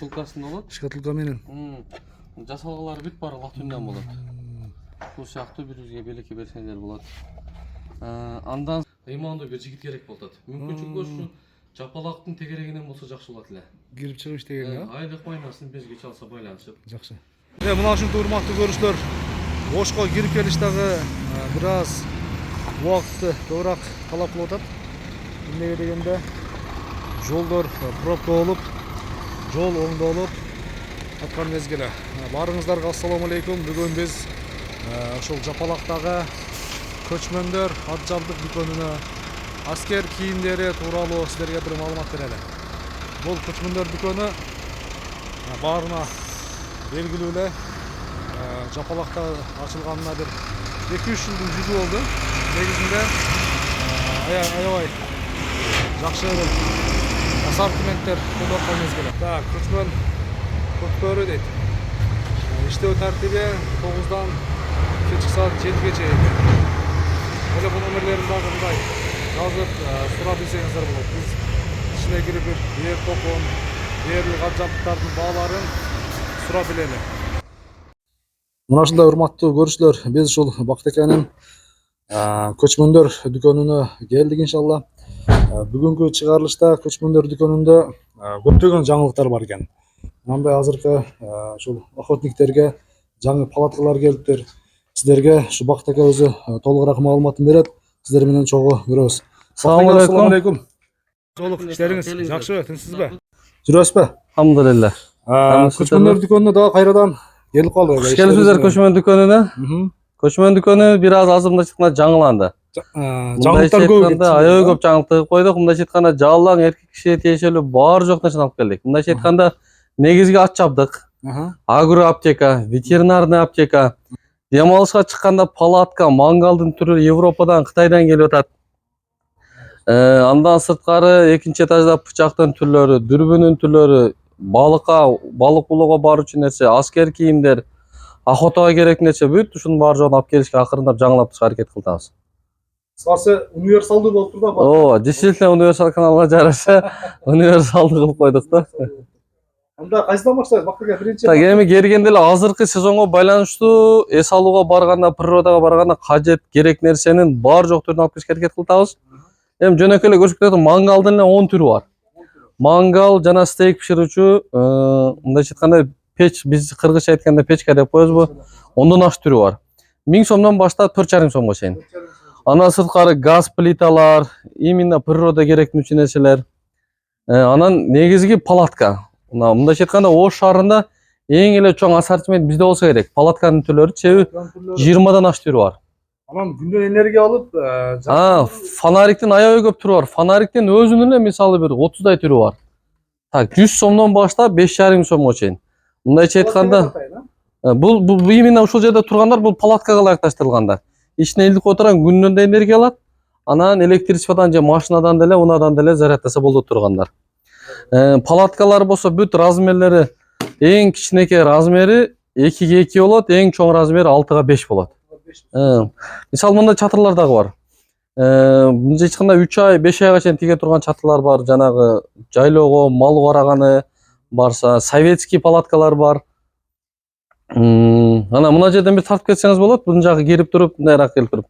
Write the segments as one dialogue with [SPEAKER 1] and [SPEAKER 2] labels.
[SPEAKER 1] шкатулкасында болот.
[SPEAKER 2] Шкатулка менен.
[SPEAKER 1] Жасалгалары бүт баары латундан болот. Бул сыяктуу бирибизге белекке берсеңер болот. Андан ыймандуу бир жигит керек болот. Мүмкүнчүлүк ушу жапалактын тегерегинен болсо жакшы болот эле.
[SPEAKER 2] Кирип чыгыш деген,
[SPEAKER 1] айлык майнасын бизге чалса байланышып.
[SPEAKER 2] Жакшы. Мына ушундай урматтуу көрүүчүлөр, Ошко кирип келиш дагы бир аз убакытты көбүрөөк талап кылып атат. Эмнеге дегенде жолдор пробка болуп, жол оңдолуп аткан мезгили. Баарыңыздарга ассаламу алейкум. Бүгүн биз ошол Жапалактагы көчмөндөр ат жабдык дүкөнүнө аскер кийимдери тууралуу сиздерге бир маалымат берели. Бул көчмөндөр дүкөнү баарына белгилүү эле Жапалакта ачылганына бир 2-3 жылдын жүзү болду. Негизинде аябай жакшы ассортименттер колдоп аткан мезгили. Так, көчмөн көктөрү дейт. Иштөө тартиби 9-дан кечки саат 7-ге чейин. Телефон номерлерин дагы мындай жазып сурап билсеңиздер болот. Биз ичине кирип бир токон, дээрлик ат жабдыктардын бааларын сурап билели. Мына ушундай урматтуу көрүүчүлөр, биз ушул Бактекенин көчмөндөр дүкөнүнө келдик иншалла. Бүгүнкү чыгарылышта көчмөндөр дүкөнүндө көптөгөн жаңылыктар бар экен. Мындай азыркы ушул охотниктерге жаңы палаткалар келиптир. Сиздерге ушу Бактеке өзү толугураак маалыматын берет. Сиздер менен чогуу көрөбүз. Assalamu alaikum. Жолук иштериңиз жакшыбы, тынчсызбы? Жүрөсүзбү?
[SPEAKER 1] Алхамдулилlah.
[SPEAKER 2] Көчмөндөр дүкөнүнө дагы кайрадан келип калдык.
[SPEAKER 1] Хош келипсиздер көчмөн дүкөнүнө. Көчмөн дүкөнү бир аз азырынча айтканда жаңыланды.
[SPEAKER 2] Жаңылыктар көп экен.
[SPEAKER 1] Аябай көп жаңылык койдук. Мындайча айтканда жалаң эркек кишиге тиешелүү баары жок нерсени алып келдик. Мындайча айтканда негизги ат жабдык, агро аптека, ветеринарный аптека, дем алышка чыкканда палатка, мангалдын түрү Европадан, Кытайдан келип атат. Андан сырткары экинчи этажда бычактын түрлөрү, дүрбүнүн түрлөрү, балык булууга баруучу нерсе, аскер кийимдер, охотага керек нерсе бүт ушунун баары жогун алып келишке акырындап жаңылап турушка аракет кылабыз.
[SPEAKER 2] Сасы универсалдуу болуп тур да.
[SPEAKER 1] Ооба, действительно универсал каналга жараша универсалдуу кылып койдук да.
[SPEAKER 2] Анда кайсыдан баштайбыз? Бактеке биринчи.
[SPEAKER 1] Так, эми келгенде эле азыркы сезонго байланыштуу эс алууга барганда, природага барганда кажет керек нерсенин баары жок түрүн алып келишке аракет кылабыз. Эми жөнөкөй эле көрсөтүп кетем, мангалдын эле 10 түрү бар. Мангал жана стейк пиширүүчү, мындайча айтканда печ, биз кыргызча айтканда печка деп коебузбу? Ондон аш түрү бар. 1000 сомдон баштап 4,5 сомго чейин. Андан сырткары газ плиталар, именно природа керектүүчү нерселер. Анан негизги палатка. Мындайча айтканда Ош шаарында эң эле чоң ассортимент бизде болсо керек. Палатканын түрлөрү чеби 20дан аш түрү бар.
[SPEAKER 2] Анан күндөн энергия алып,
[SPEAKER 1] фонариктин аябай көп түрү бар. Фонариктин өзүнүн эле мисалы бир 30дай түрү бар. Так, 100 сомдон баштап 5,5 сомго чейин. Мындайча айтканда, бул именно ушул жерде тургандар бул палаткага ылайыкташтырылгандар. Ичине илдик отурган күндөн да энергия алат. Анан электричестводан же машинадан деле, унадан деле зарядтаса болду тургандар. Палаткалар болсо бүт размерлери эң кичинекей размери 2ге 2 болот, эң чоң размери 6га 5 болот. Мисалы мындай чатырлар дагы бар. Мындайча айтканда 3 ай, 5 айга чейин тиге турган чатырлар бар. Жанагы жайлоого мал караганы барса, советский палаткалар бар. Ана мына жерден бир тартып кетсеңиз болот. Бун жагы кирип туруп, мындайраак келип туруп.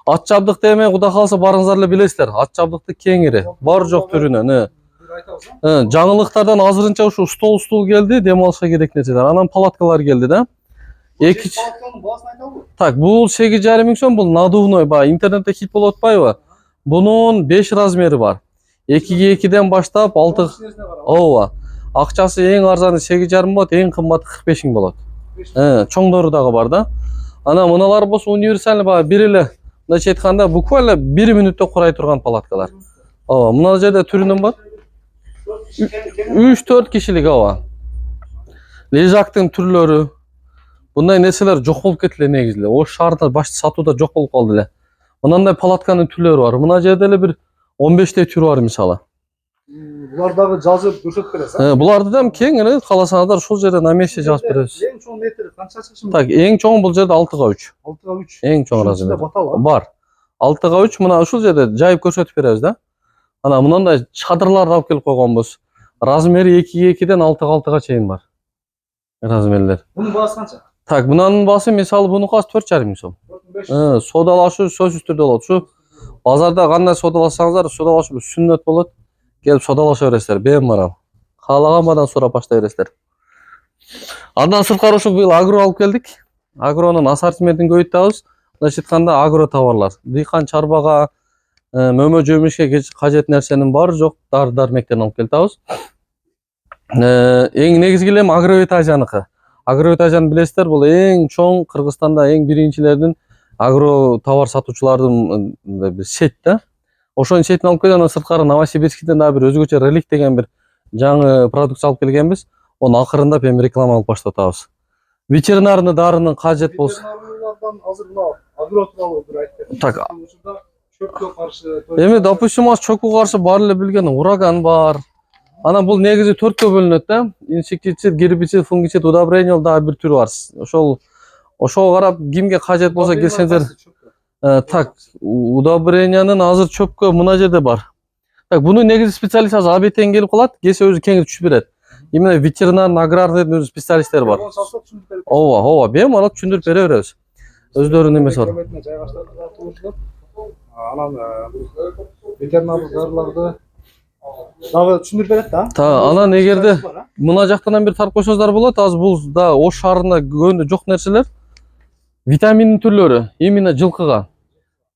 [SPEAKER 1] Ат жабдыкты эми Кудай кааласа барыңыздар эле билесиздер. Ат жабдыкты кеңири, баары жок түрүнөн. Жаңылыктардан азырынча ушу стол келди, дем алышка керек нерселер. Анан палаткалар келди да.
[SPEAKER 2] палатканын баасын айтабы?
[SPEAKER 1] Так, бул 8,5 сом, бул надувной, интернетте хит болуп атпайбы? Бунун 5 размери бар. 2ге 2ден баштап 6. Ооба. Акчасы эң арзаны 8,5 болот, эң кымбаты 45 миң болот. Чоңдору дагы бар да. Анан мыналар болсо универсальный баа бир эле, мындайча айтканда буквально 1 мүнөттө курай турган палаткалар. Ооба, мына жерде түрүнөн бар. 3-4 кишилик, ооба. Лежактын түрлөрү, bunday нерселер жок болуп кетти негизи. Ош шаарында башты сатууда жок болуп калды эле. Мындай палатканын түрлөрү бар. Мына жерде эле бир 15 түрү бар мисалы.
[SPEAKER 2] Булар дагы жазып көрсөтүп бересиз.
[SPEAKER 1] Буларды да кең эле кааласаңыздар ушул жерде на месте жазып беребиз.
[SPEAKER 2] Эң чоң метр канча чыгышы?
[SPEAKER 1] Так, эң чоң бул жерде 6га 3.
[SPEAKER 2] 6га 3.
[SPEAKER 1] Эң чоң размер. Бар. 6га 3 мына ушул жерде жайып көрсөтүп беребиз да. Ана мындай чадырларды алып келип койгонбуз. Размери 2-2'den 6-6'ga чейин бар. Размерлер.
[SPEAKER 2] Bunun bağısı kaça?
[SPEAKER 1] Так, мынанын баасы мисалы бунукы 4,5 миң сом.
[SPEAKER 2] 4500.
[SPEAKER 1] Содалашуу сөзсүз түрдө болот. Ушу базарда кандай содаласаңыздар, содалашуу сүннөт болот. Келип содалаша бересиздер, беймарал. Каалаган сурап баштай бересиздер. Андан сырткары ушу быйыл агро алып келдик. Агронун ассортиментин көбөйтөбүз. Мындайча айтканда агро товарлар. Дыйкан чарбага, мөмө жөмүшкө кажет нерсенин баары жок дары дармектерин алып келебиз. Эң негизги элем Агровитажаныкы. Агровитажаны билесиздер, бул эң чоң Кыргызстанда эң биринчилердин агро товар сатуучулардын бир сет да. Ошонун сетин алып келген, анан сырткары Новосибирскиден дагы бир өзгөчө релик деген бир жаңы продукция алып келгенбиз. Onu акырындап эми реклама алып баштатабыз. Ветеринарный дарынын кажет болсо.
[SPEAKER 2] Ветеринарлардан азыр мына агро тууралуу бир айтты.
[SPEAKER 1] Так.
[SPEAKER 2] Учурда чөпкө каршы.
[SPEAKER 1] Эми допустим, чөккө каршы баары эле билген ураган бар. Анан бул негизи 4кө бөлүнөт да. Инсектицид, гербицид, фунгицид, удобрение дагы бир түрү бар. Ошого карап кимге кажет болсо келсеңиздер. Так, удобрениянын азыр чөпкө мына жерде бар. Так, буну негизи специалист азыр абетен келип калат, келсе өзү кеңири түшүп берет. Именно ветеринарный аграрный өзү специалисттер бар. Ооба, беймарал түшүндүрүп бере беребиз. Өздөрүнүн эмеси бар.
[SPEAKER 2] Анан ветеринарлык дарыларды дагы түшүндүрүп берет да.
[SPEAKER 1] Анан эгерде мына жактан бир тарып койсоңуздар болот. Азыр бул да Ош шаарында көбүндө жок нерселер. Витамин түрлөрү именно жылкыга.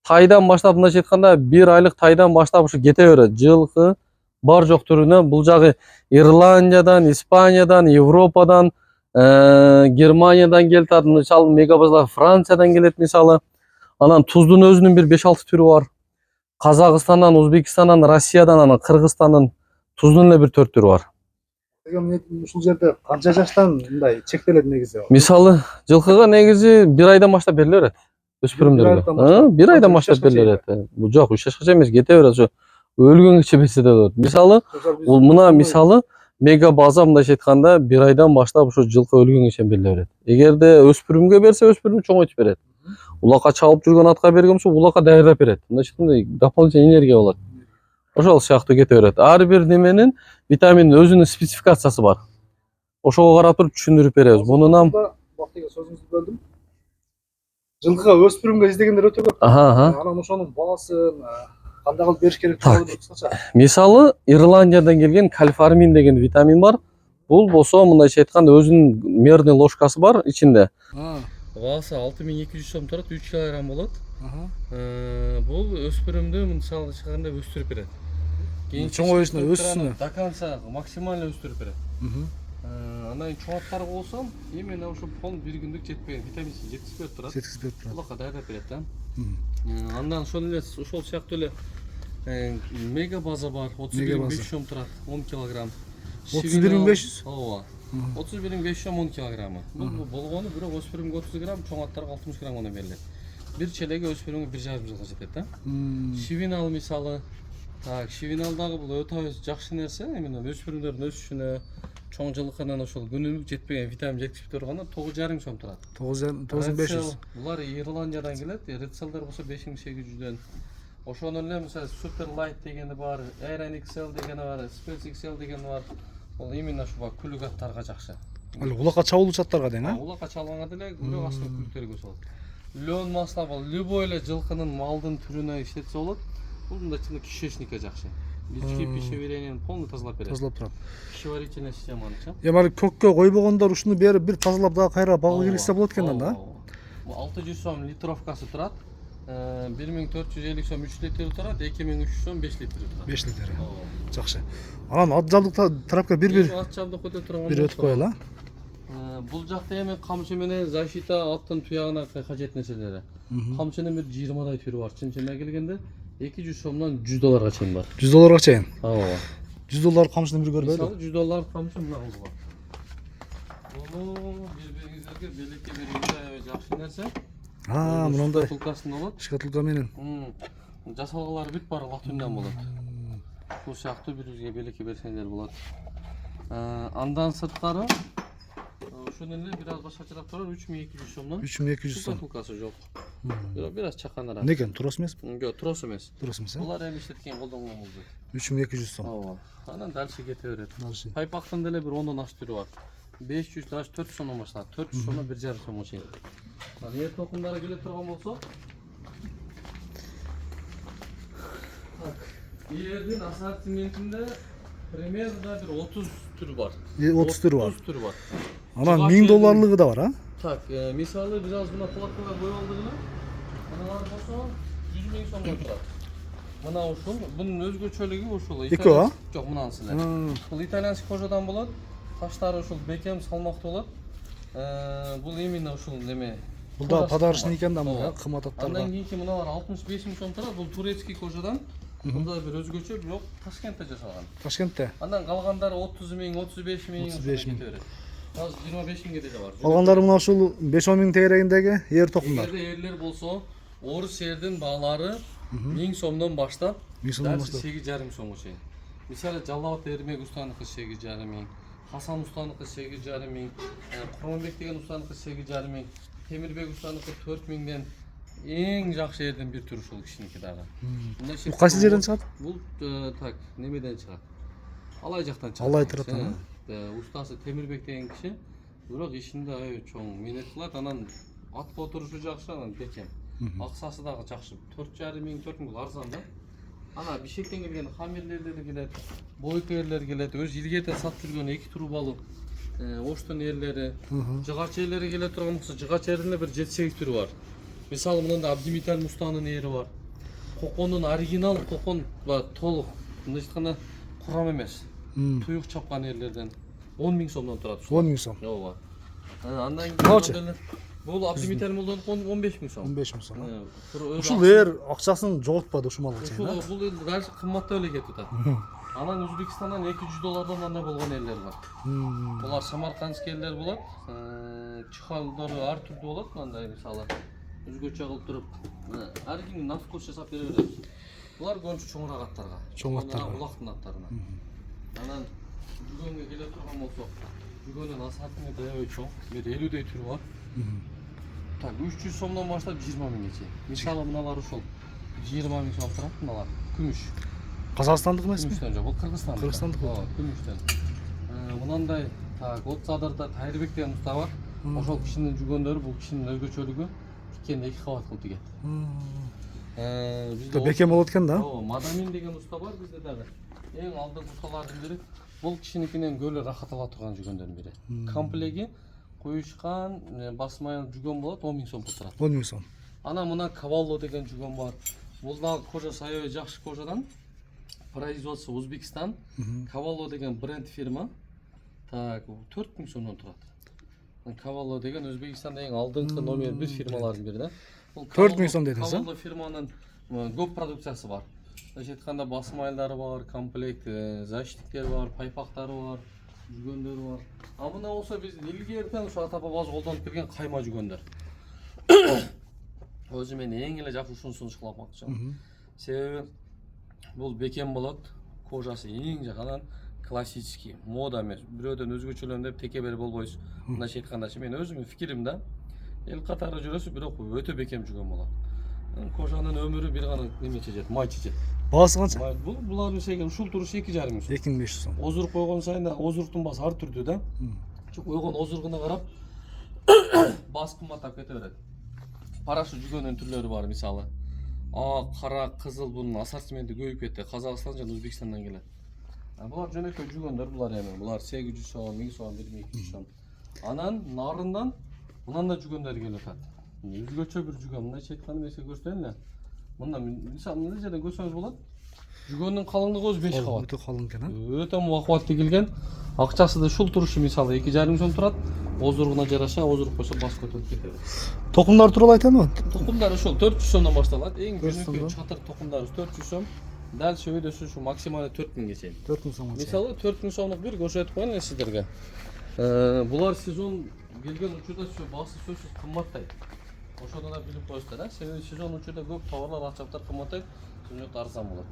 [SPEAKER 1] Тайдан баштап, мындайча айтканда 1 айлык тайдан баштап ушу кете берет. Жылкы бар жок түрүнө бул жагы Ирландиядан, Испаниядан, Европадан, Германиядан келет, мисалы мегабазда Франциядан келет мисалы. Анан туздун өзүнүн бир 5-6 түрү бар. Казакстандан, Өзбекстандан, Россиядан, анан Кыргызстандын туздун эле бир 4 түрү бар.
[SPEAKER 2] Ушул жерде канча жаштан мындай чектелет негизи?
[SPEAKER 1] Мисалы жылкыга негизи 1 айдан баштап бериле берет. Өспүрүмдөргө. 1 айдан баштап бериле берет. Бул жок, 3 жашка эмес, кете берет. Өлгөнгө берсе да болот. Мисалы, бул мына мисалы мегабаза мындайча айтканда 1 айдан баштап ушу жылкы өлгөнгө бериле берет. Эгерде өспүрүмгө берсе, өспүрүм чоңойтуп берет. Улакка чабып жүргөн атка берген болсо, улакка даярдап берет. Мындайча айтканда дополнительный энергия болот. Ошол сыяктуу кете берет. Ар бир неменин витаминдин өзүнүн спецификациясы бар. Ошого карап туруп түшүндүрүп беребиз. Мунунан
[SPEAKER 2] вактыга сөзүңүздү бөлдүм. Жылкыга өспүрүмгө издегендер өтө көп. Анан ошонун баасын кандай кылып бериш керек тууралуу кыскача.
[SPEAKER 1] Мисалы, Ирландиядан келген кальфармин деген витамин бар. Бул болсо мындайча айтканда өзүнүн мерный ложкасы бар ичинде. Баасы 6200 сом турат, 3 кг болот. Бул өспүрүмдү мисалы чыкканда өстүрүп берет.
[SPEAKER 2] Чоңоюшуна, өссүнө.
[SPEAKER 1] До конца максимально өстүрүп берет. Андан чоңоттар болсо, именно ошо фон 1 күндүк жетпеген витамин С жетишпей турат.
[SPEAKER 2] Жетишпей турат.
[SPEAKER 1] Улакка даярдап берет да. Андан ошол сыяктуу эле мега база бар. 31500 сом турат, 10 кг.
[SPEAKER 2] 31500?
[SPEAKER 1] Ооба. 31500 сом 10 кг. Бул болгону бирок өспүрүмгө 30 грамм, чоң аттарга 60 грамм гана берилет. Бир челеги өспүрүмгө 1,5 жылга жетет да. Шивинал мисалы, так, шивинал дагы бул өтө жакшы нерсе, именно өспүрүмдөрдүн өсүшүнө, чоң жылкынан ошол күнүмдүк жетпеген витамин жетишпей турганда 9,5 сом турат.
[SPEAKER 2] 9500.
[SPEAKER 1] Булар Ирландиядан келет, рецелдер болсо 5800дөн. Ошону эле мисалы Super Light дегени бар, Iron XL дегени бар, Space XL дегени бар. Ол именно ушуга күлүк аттарга жакшы.
[SPEAKER 2] Ал улакка чабылуучу аттарга дейм,
[SPEAKER 1] Улакка чабылганга деле бирок астына күлүктөргө болот. Лён масло бул любой эле жылкынын малдын түрүнө иштетсе болот. Бул мындай чын кишечникке жакшы. Бички пищеварениени полный тазалап берет.
[SPEAKER 2] Тазалап турат.
[SPEAKER 1] Пищеварительный системанычы.
[SPEAKER 2] Эми көккө койбогондор ушуну берип бир тазалап дагы кайра багып келсе болот экен да.
[SPEAKER 1] Бул 600 сом литровкасы турат. 1450 сом 3 литр турат, 2300 сом 5 литр турат.
[SPEAKER 2] 5 литр. Жакшы. Анан ат жабдык тарапка бир
[SPEAKER 1] ат жабдык өтө турган.
[SPEAKER 2] Бир өтүп коелу.
[SPEAKER 1] Бул жакта эми камчы менен защита аттын туягына кажет нерселери. Камчынын бир 20дай түрү бар. Чын-чынына келгенде 200 сомдон 100 долларга чейин бар.
[SPEAKER 2] 100 долларга чейин.
[SPEAKER 1] Ооба.
[SPEAKER 2] 100 доллар камчыны бир көрбөйдү.
[SPEAKER 1] Мисалы 100 доллар камчы мына болду. Бул бир-бириңиздерге белекке бергенде жакшы нерсе.
[SPEAKER 2] Мындай
[SPEAKER 1] шкатулкасын болот.
[SPEAKER 2] Шкатулка менен.
[SPEAKER 1] Жасалгалары бүт баары латундан болот. Бул сыяктуу бирибизге белекке берсеңдер болот. Андан сырткары ошону эле бир аз башкачараак турат, 3200 сомдон.
[SPEAKER 2] 3200 сом.
[SPEAKER 1] Шкатулкасы жок. Biraz çakanarak.
[SPEAKER 2] Ne ekan, turası emasmi?
[SPEAKER 1] Yo'q, tros emas.
[SPEAKER 2] Turası emas, ha?
[SPEAKER 1] Bular ham ishlatgan qo'ldangan bo'ldi.
[SPEAKER 2] 3200 so'm.
[SPEAKER 1] Ava. Anan dalshi ketaveradi.
[SPEAKER 2] Dalshi.
[SPEAKER 1] Paypaqdan dele bir 10 dan oshib turi bor. 500 tash 400 so'mdan boshlanadi. 400 so'mdan 1,5 so'm o'xshaydi. Mana yer to'qimlari kelib turgan bo'lsa, yerning assortimentida примерно bir 30 turi bor.
[SPEAKER 2] 30 turi var.
[SPEAKER 1] 30 turi bor.
[SPEAKER 2] Ana 1000 dolarlığı da var, ha?
[SPEAKER 1] Tak, misali biraz buna plakkalar boyaldığını, analar olsa 100 bin so'mdan turadi. Mana uşul, bunun özgöçölüğü uşul.
[SPEAKER 2] Eko, ha?
[SPEAKER 1] Yo'q, bunansilar. Bu italyansk kojadan bo'ladi. Tashlari uşul bekem salmoqli bo'ladi. Bu именно uşul neme.
[SPEAKER 2] Bu da padarışın ekan da
[SPEAKER 1] Ova.
[SPEAKER 2] kıymat atlarga.
[SPEAKER 1] Andan keyinki mına var 65 bin so'm turadi. Bu turetskiy kojadan. Bunda bir özgöçö yo'q, Toshkentda jasalgan.
[SPEAKER 2] Toshkentda.
[SPEAKER 1] Andan qolganlari 30 ming, 35 ming.
[SPEAKER 2] 35 ming.
[SPEAKER 1] Hozir 25 mingga de var.
[SPEAKER 2] Qolganlari mana uşul 5-10 ming tegragindagi yer to'qimlar.
[SPEAKER 1] Eğer yerler bolsa, Orus yerden bağları 1000 so'mdan başlap,
[SPEAKER 2] 1000 so'mdan
[SPEAKER 1] dersi
[SPEAKER 2] başlap.
[SPEAKER 1] 8,5 so'm o'xshaydi. Misali Jallobat Ermek ustaniki 8,5 ming, Hasan ustaniki 8,5 ming, Qurmonbek degan ustaniki 8,5 ming, Temirbek ustaniki 4 mingdan eng yaxshi yerden bir tur uşul kishiniki dağı.
[SPEAKER 2] Bu qaysi yerden chiqadi?
[SPEAKER 1] Bu tak, nemeden chiqadi? Alay jaqdan chiqadi.
[SPEAKER 2] Alay tarafdan, ha?
[SPEAKER 1] Ustası Temirbek degan kishi, biroq ishinde cho'ng minnet qiladi, anan atga o'tirishi yaxshi, anan bekem. Aqsası da yaxshi. 4,5 ming, 4 ming arzon da. Ana Bishkekten kelgan xamirlerler keladi, boykerler keladi, o'z ilgerden satib yurgan 2 trubalı oshton yerleri, jig'ach yerleri kelib turgan bo'lsa, jig'ach yerinde bir 7-8 turi var. Misal bundan da Abdimital Musta'nın yeri var. Qo'qonning original qo'qon va to'liq, bunday aytganda quram emas. Tuyuq chopgan yerlerden 10 ming so'mdan turadi.
[SPEAKER 2] 10 ming so'm.
[SPEAKER 1] Yo'q bor. Andan
[SPEAKER 2] Qancha?
[SPEAKER 1] bu Abdimital Muldan 15 ming so'm.
[SPEAKER 2] 15 ming so'm.
[SPEAKER 1] Uşul
[SPEAKER 2] Uşul yer akçasını jo'g'itpadi o'sha malga.
[SPEAKER 1] bu yil qimmatda öyle ketdi. Anan O'zbekistondan 200 dollardan anda bo'lgan yerler var. Bular Samarqandskiy yerler bo'ladi. Chixaldori har turda bo'ladi, bunday misollar. O'zgacha qilib turib, har kimga nafqos jasab beraveramiz. Bular ko'nchi cho'ngroq atlarga.
[SPEAKER 2] Cho'ngroq atlarga.
[SPEAKER 1] Buloqning atlarına. Anan bugunga kelib turgan bo'lsak, bugunning asartini da cho'ng, bir 50 dey turi var. Tak 300 so'mdan boshlab 20 minggacha. Misol bunalar uşul 20 ming so'm turadi bunalar. Kumush.
[SPEAKER 2] Qozog'istonlik emasmi?
[SPEAKER 1] Kumushdan yo'q, bu Qirg'izistonlik.
[SPEAKER 2] Qirg'izistonlik.
[SPEAKER 1] Ha, Kumushdan. Bunday tak Otsadirda Tayrbek degan usta var. Oshol kishining jugondori, bu kishining o'zgacholigi tikkanda 2 qavat qilib tegadi. Bizda
[SPEAKER 2] Bekem bo'layotganda.
[SPEAKER 1] Madamin degan usta var bizda da. Eng oldingi ustalardan biri. Bu kishinikining go'li rahat ola turgan jugondan biri. Komplegi qo'yishgan basmayan jugon bo'ladi, 10 ming so'm turadi.
[SPEAKER 2] 10 ming so'm.
[SPEAKER 1] Ana buna Kavallo degan jugon bor. Bulda koja sayoy yaxshi kojadan производство O'zbekiston. Kavallo degan brend firma. Tak 4 ming so'mdan turadi. Kavallo degan O'zbekistonda eng oldingi nomer 1 firmalardan biri da.
[SPEAKER 2] 4 ming so'm dedingiz, ha?
[SPEAKER 1] Kavallo firmaning ko'p produksiyasi bor. Aytganda basmayllari bor, komplekt защитниктер bor, paypoqlari bor, jugonlar bor. Amına olsa biz ilgirten şu ataboz qo'ldanib kirgan qayma jugonlar. O'zi men eng ele yaxshi shuni qilmoqchiman. Sebebi bu bekem bo'ladi, kojasi eng jaqadan klassический, moda emas. Birovdan o'zgachalan deb teke berib bo'lmaysiz. Bunday aytganda men o'zimning fikrimda el qatori jurasi biroq o'ta bekem jugon bo'ladi. Kojaning ömrü bir qana nima chejadi, may chejadi.
[SPEAKER 2] Bahası qancha?
[SPEAKER 1] Bularning şeyga ushul turishi 2,5 ming so'm.
[SPEAKER 2] 2500 so'm.
[SPEAKER 1] Ozurq qo'ygan sayin ozurqning basi har turda. Shu qo'ygan ozurg'ini qarab bas qimmatlab ketaveradi. Parashi jugonning turlari bor, misoli. Oq, qora, qizil bunun assortimenti ko'payib ketdi. Qozog'iston va O'zbekistondan keladi. Bular jo'nakay jugonlar, bular ham. Bular 800 so'm, 1000 so'm, 1200 so'm. Anan narından bundan da jugonlar keladi. O'zgacha bir jugon, bunday aytganda men sizga ko'rsatayinlar. Bundan misol nechadan ko'rsangiz bo'ladi? Jugonning qalinligi o'zi 5 qavat.
[SPEAKER 2] O'ta qalin ekan, ha?
[SPEAKER 1] O'ta muvaffaqiyat tegilgan. Aqchasida shul turishi misoli 2,5 ming so'm turadi. Ozurg'una jarasha, ozurg qo'ysa bosib ko'tarib ketadi.
[SPEAKER 2] To'qimlar turali aytadimi?
[SPEAKER 1] To'qimlari shul 400 so'mdan boshlanadi. Eng ko'rnikli chatir to'qimlari 400 so'm. Dal shu videosi shu maksimali 4 minggacha.
[SPEAKER 2] 4 ming so'm.
[SPEAKER 1] Misoli 4 ming so'mlik bir ko'rsatib qo'yaman sizlarga. Bular sezon kelgan uchida shu bosi so'zsiz qimmatlaydi. O'shada da bilib qo'yasizlar, sebebi sezon uchida ko'p tovarlar, ahşaplar qimmatlaydi, so'ng arzon bo'ladi.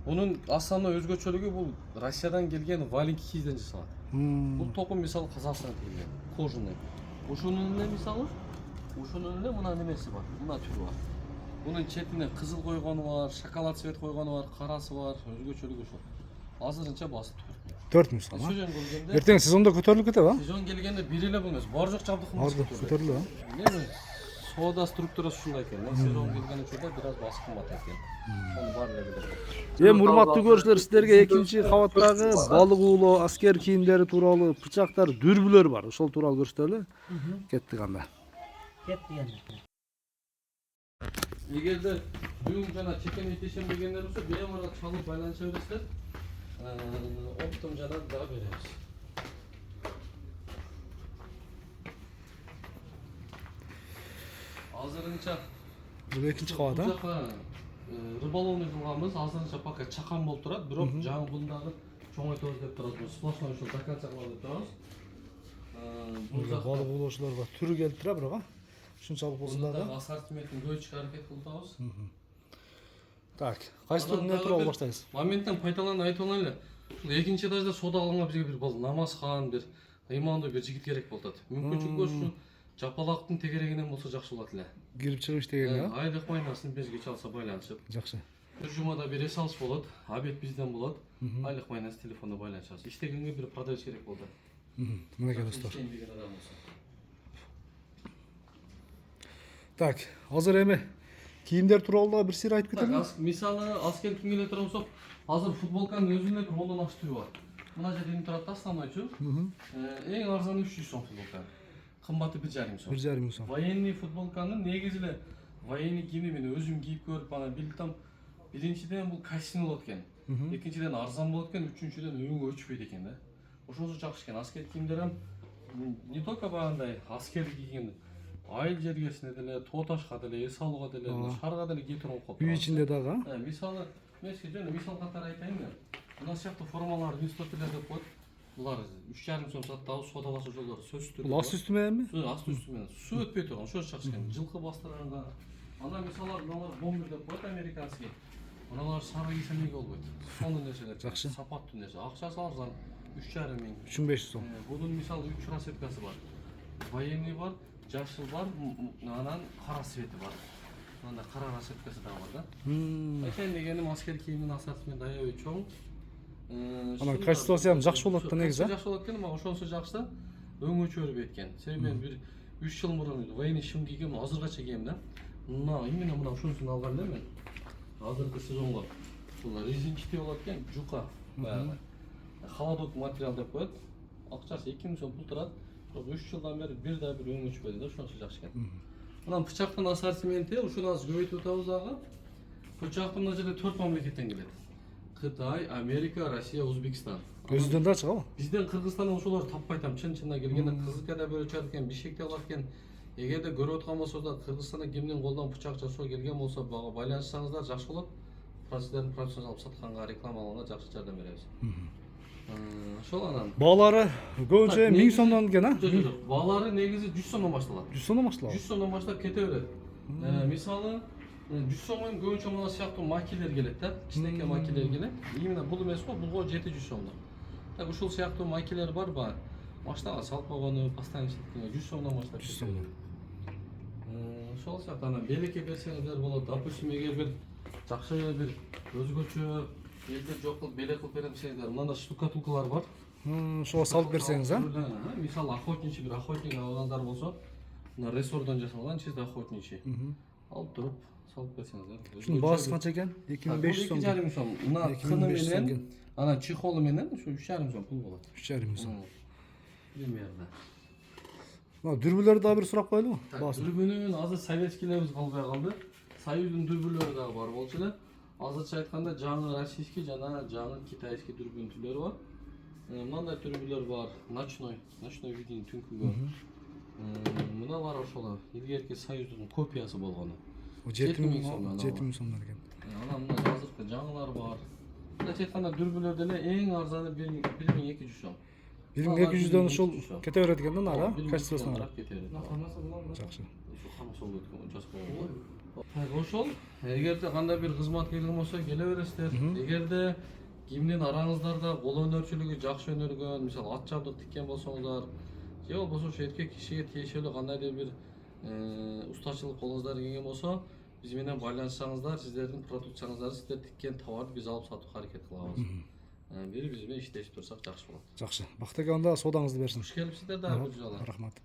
[SPEAKER 1] Bunun aslında o'zgacholigi bu Rossiyadan kelgan valenki kiyizdan jasaladi. Bu to'qim misol Qozog'istondan kelgan, kojinный. O'shuningda misol Ошонун эле мына немеси бар. Мына түрү бар. Bunun chetine kızıl koygonu var, şokolad svet koygonu var, karası var, özgöçölüğü şu. Azırınca basıp turmuyor.
[SPEAKER 2] 4 миң сом.
[SPEAKER 1] Sezon gelgende,
[SPEAKER 2] Эртең сезондо көтөрүлүп кетеби, а?
[SPEAKER 1] sezon gelgende biriyle bulmuyoruz. Barcak çabdıkımız
[SPEAKER 2] Барды көтөрүлүп, а?
[SPEAKER 1] Değil mi? Soda strukturası şunday ekan. Sezon gelgende şurada biraz baskı kımmat ekan. Onu var ne bilir.
[SPEAKER 2] Эми урматтуу көрүүчүлөр, сиздерге экинчи кабаттагы балык уулоо, аскер кийимдери тууралуу бычактар, дүрбүлөр бар. Ошол тууралуу көрсөтөлү. Кеттик анда.
[SPEAKER 3] Ketdi endi.
[SPEAKER 1] Eğer de düğün cana çeken yetişen degenler olsa benim orada çalıp baylanışabilirsler. Optum cana daha veririz. Азырынча
[SPEAKER 2] Бул экинчи кабат, а?
[SPEAKER 1] рыболовный кылганбыз. Азырынча пока чакан болуп турат, бирок жаңы бундагы чоңойтобуз деп турат. Сплошной ушул заканча кылалы деп турабыз. Бул
[SPEAKER 2] Балык уулоочуларга түрү келип турат, бирок, а? Ушунчалык болсо
[SPEAKER 1] Bunda
[SPEAKER 2] дагы.
[SPEAKER 1] da asortimentin көчүк аракет кылдыбыз.
[SPEAKER 2] Так, кайсы эмне тууралуу баштайбыз?
[SPEAKER 1] Моменттен пайдаланып айтып алайлы. Ушул экинчи этажда сода алганга бизге бир бул намазхан, бир ыймандуу бир жигит керек болуп атат. Мүмкүнчүлүк болсо жапалактын тегерегинен болсо жакшы болот эле.
[SPEAKER 2] Кирип чыгып иштеген, а?
[SPEAKER 1] Айлык майнасын бизге чалса байланышып.
[SPEAKER 2] Жакшы.
[SPEAKER 1] Бир жумада бир эс алыш болот, обед бизден болот. Айлык майнасы телефондо байланышабыз. Иштегенге бир продавец керек болду.
[SPEAKER 2] Мынакей достор.
[SPEAKER 1] Иштейин деген адам болсо.
[SPEAKER 2] Так, азыр эми кийимдер тууралуу дагы бир сыр айтып кетели.
[SPEAKER 1] Мисалы аскер кийимге турсак, азыр футболканын өзүнө бир 10дан ашык түрү бар. Мына жерде эми турат да основнойчу. Эң арзаны 300 сом футболка. Кымбаты 1,5 сом.
[SPEAKER 2] 1,5 сом.
[SPEAKER 1] Военный футболканын негизи эле военный кийими мен өзүм кийип көрүп ана билдим. Биринчиден бул качественный болот экен. Экинчиден арзан болот экен, үчүнчүдөн өңгө өчпөйт экен да. Ошонусу жакшы экен. Аскер кийимдер ham не только багандай аскер кийим, айыл жергесине деле, тоо ташка деле, эс алууга деле, шаарга деле кие турган калп.
[SPEAKER 2] Үй ичинде дагы, а?
[SPEAKER 1] Мисалы, мен сизге жана мисал катары айтайын да. Мына сыяктуу формалар, институттар деп коет. Булар 3,5 сом саттабыз, содалашуу жолдору сөзсүз түрдө.
[SPEAKER 2] Бул асты үстү мененби?
[SPEAKER 1] Асты үстү менен. Суу өтпөй турган, ошо жакшы экен. Жылкы бастырганда. Ана мисалы мыналар бомбер деп коет американский. Мыналар сары кийсе эмнеге болбойт. Сонун нерселер.
[SPEAKER 2] Жакшы.
[SPEAKER 1] Сапаттуу нерсе. Акчасы арзан. 3,5 миң.
[SPEAKER 2] 3500 сом.
[SPEAKER 1] Bunun misal 3 расеткасы бар. Военный бар, жашыл бар, анан кара свети бар. Мында кара расеткасы да бар да. Экен дегеним аскер кийимдин ассортименти аябай чоң.
[SPEAKER 2] Анан качествосы ham жакшы болот да негизи.
[SPEAKER 1] Жакшы болот экен, мага ошонусу жакшы. Өңү чөрбөйт экен. Себеби мен бир 3 жыл мурун военный шим кийгем, азыргача кийем да. Мына именно мына ошонусун алган элем мен. Азыркы сезонго. Бул резинчатый болот экен, жука. Баягы. Холодок материал деп коет. Акчасы 2000 сом пул турат. 3 жылдан бери бир да бир өңү өчпөдү да, ошонусу жакшы экен. Мына бычактын ассортименти ушуну азыр көбөйтүп атабыз дагы. Бычак мына жерде 4 мамлекеттен келет. Кытай, Америка, Россия, Өзбекстан.
[SPEAKER 2] Өзүдөн да чыгабы?
[SPEAKER 1] Бизден Кыргызстандан ошолор таппай атам. Чын-чынына келгенде Кызылкада бөлөчөр экен, Бишкекте алар экен. Эгерде көрүп аткан болсоңуздар, Кыргызстанда кимдин колдон бычак жасоо келген болсо, бага байланышсаңыздар жакшы болот. Процесстерин профессионал сатканга, рекламалаганга жакшы жардам беребиз. Ошол анан.
[SPEAKER 2] Баалары көбүнчө 1000 сомдон экен, а?
[SPEAKER 1] Жок, баалары негизи 100 сомдон башталат.
[SPEAKER 2] 100 сомдон башталат.
[SPEAKER 1] 100 сомдон баштап кете берет. Мисалы 100 сомдон көбүнчө мына сыяктуу макилер келет да. Кичинекей макилер келет. Именно бул эмес го, булго 700 сомдон. Так ушул сыяктуу макилер бар ба? Баштаган салып койгону, постоянно иштеткенге 100 сомдон баштап.
[SPEAKER 2] 100 сомдон.
[SPEAKER 1] Ошол сыяктуу анан белекке берсеңиздер болот. Допустим, эгер бир жакшы бир өзгөчө элде жок кылып белек кылып берем десеңиздер, мында штукатуркалар бар.
[SPEAKER 2] Ошого салып берсеңиз, а?
[SPEAKER 1] Мисалы охотничий бир охотник алгандар болсо, мына рессордон жасалган чисто охотничий. Алып туруп салып берсеңиздер.
[SPEAKER 2] Ушунун баасы канча экен? 2500 сом.
[SPEAKER 1] 2,5 сом. Мына кыны менен, анан чехолу менен ушу 3,5 сом пул болот.
[SPEAKER 2] 3,5 сом.
[SPEAKER 1] Примерно.
[SPEAKER 2] Мына дүрбүлөр дагы бир сурап коелубу? Баасы.
[SPEAKER 1] Дүрбүнүн азыр советскийлерибиз калбай калды. Союздун дүрбүлөрү дагы бар болчу эле. Азырча айтканда жаңы российский жана жаңы китайский дүрбүн түрлөрү бар. Мындай дүрбүлөр бар, ночной видение түнкүгө. Мыналар ошол илгерки союздун копиясы болгону.
[SPEAKER 2] 7000 сомдон экен.
[SPEAKER 1] Анан мына азыркы жаңылар бар. Мындайча айтканда дүрбүлөр деле эң арзаны 1200 сом.
[SPEAKER 2] 1200дөн ушул кете берет экен да, нара, качествосуна
[SPEAKER 1] карап кете берет.
[SPEAKER 2] Жакшы.
[SPEAKER 1] Камасол өткөн жаскан. Ошол эгерде кандай бир кызмат келген болсо келе бересиздер. Эгерде кимдин араңыздарда кол өнөрчүлүгү жакшы өнөргөн, мисалы ат жабдык тиккен болсоңуздар, же болбосо ушу эркек кишиге тиешелүү кандайдыр бир Ustaçılık kolunuzdan kelген болсо, биз менен байланышсаңыздар, сиздердин продукцияңыздарды, сиздер тиккен товарды биз алып сатууга аракет кылабыз. Бир биз менен иштешип турсак жакшы болот.
[SPEAKER 2] Жакшы. Бакыт ака анда содаңызды берсин.
[SPEAKER 1] Хуш келипсиздер да, Гүлжал.
[SPEAKER 2] Рахмат.